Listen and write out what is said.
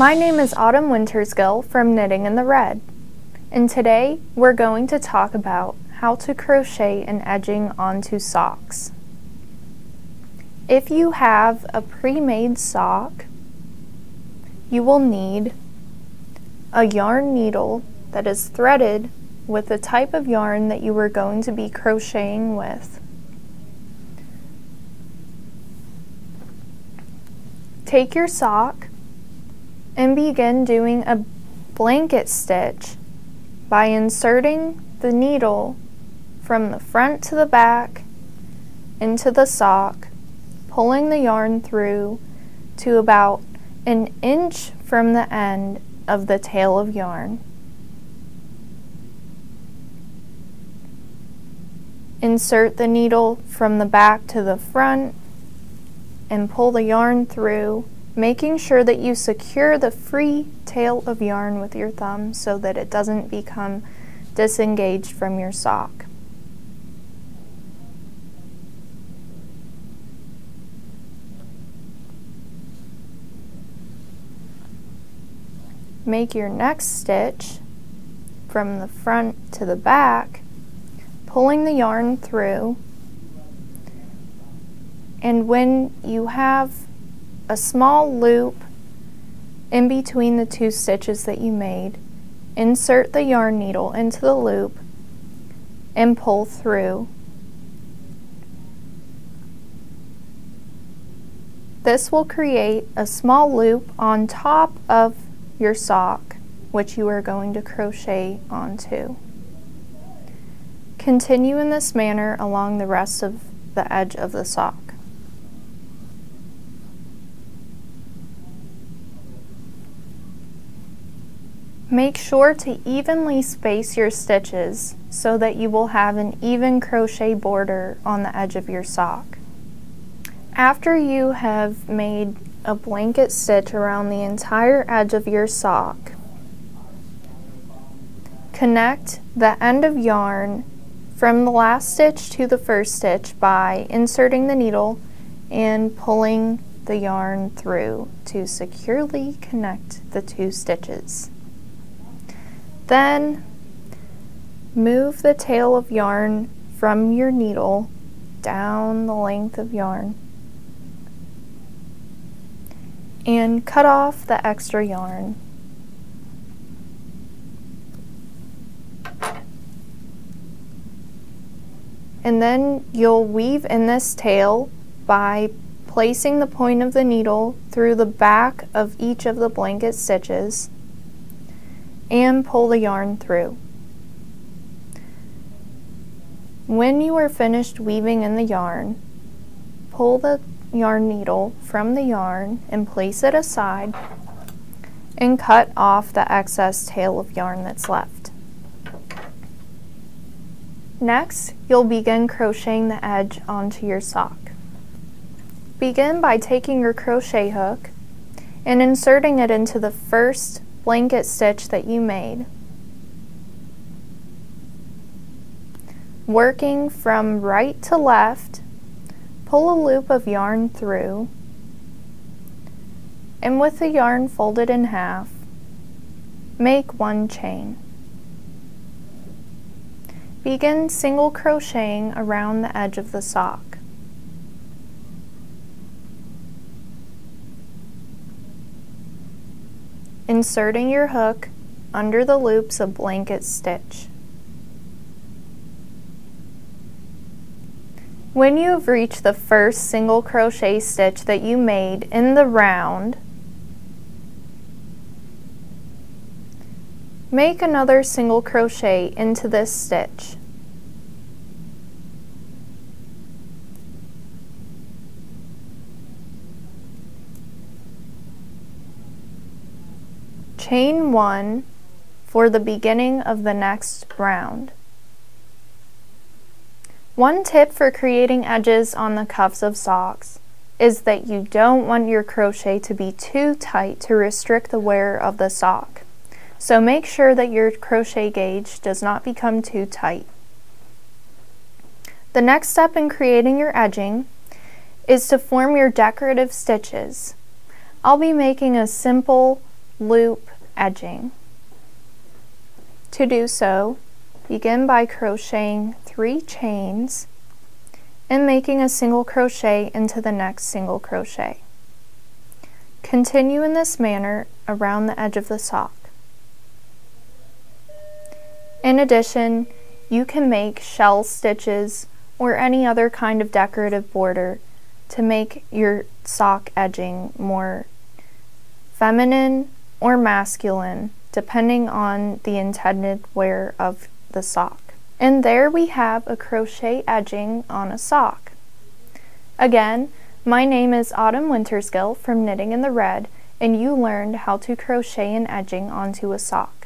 My name is Autumn Wintersgill from Knitting in the Red, and today we're going to talk about how to crochet an edging onto socks. If you have a pre-made sock, you will need a yarn needle that is threaded with the type of yarn that you are going to be crocheting with. Take your sock and begin doing a blanket stitch by inserting the needle from the front to the back into the sock, pulling the yarn through to about an inch from the end of the tail of yarn. Insert the needle from the back to the front and pull the yarn through, making sure that you secure the free tail of yarn with your thumb so that it doesn't become disengaged from your sock. Make your next stitch from the front to the back, pulling the yarn through, and when you have a small loop in between the two stitches that you made, insert the yarn needle into the loop and pull through. This will create a small loop on top of your sock, which you are going to crochet onto. Continue in this manner along the rest of the edge of the sock. Make sure to evenly space your stitches so that you will have an even crochet border on the edge of your sock. After you have made a blanket stitch around the entire edge of your sock, connect the end of yarn from the last stitch to the first stitch by inserting the needle and pulling the yarn through to securely connect the two stitches. Then move the tail of yarn from your needle down the length of yarn and cut off the extra yarn. And then you'll weave in this tail by placing the point of the needle through the back of each of the blanket stitches and pull the yarn through. When you are finished weaving in the yarn, pull the yarn needle from the yarn and place it aside and cut off the excess tail of yarn that's left. Next, you'll begin crocheting the edge onto your sock. Begin by taking your crochet hook and inserting it into the first blanket stitch that you made. Working from right to left, pull a loop of yarn through, and with the yarn folded in half, make one chain. Begin single crocheting around the edge of the sock. Inserting your hook under the loops of blanket stitch. When you have reached the first single crochet stitch that you made in the round, make another single crochet into this stitch. Chain one for the beginning of the next round. One tip for creating edges on the cuffs of socks is that you don't want your crochet to be too tight to restrict the wear of the sock. So make sure that your crochet gauge does not become too tight. The next step in creating your edging is to form your decorative stitches. I'll be making a simple loop edging. To do so, begin by crocheting 3 chains and making a single crochet into the next single crochet. Continue in this manner around the edge of the sock. In addition, you can make shell stitches or any other kind of decorative border to make your sock edging more feminine or masculine, depending on the intended wear of the sock. And there we have a crochet edging on a sock. Again, my name is Autumn Wintersgill from Knitting in the Red, and you learned how to crochet an edging onto a sock.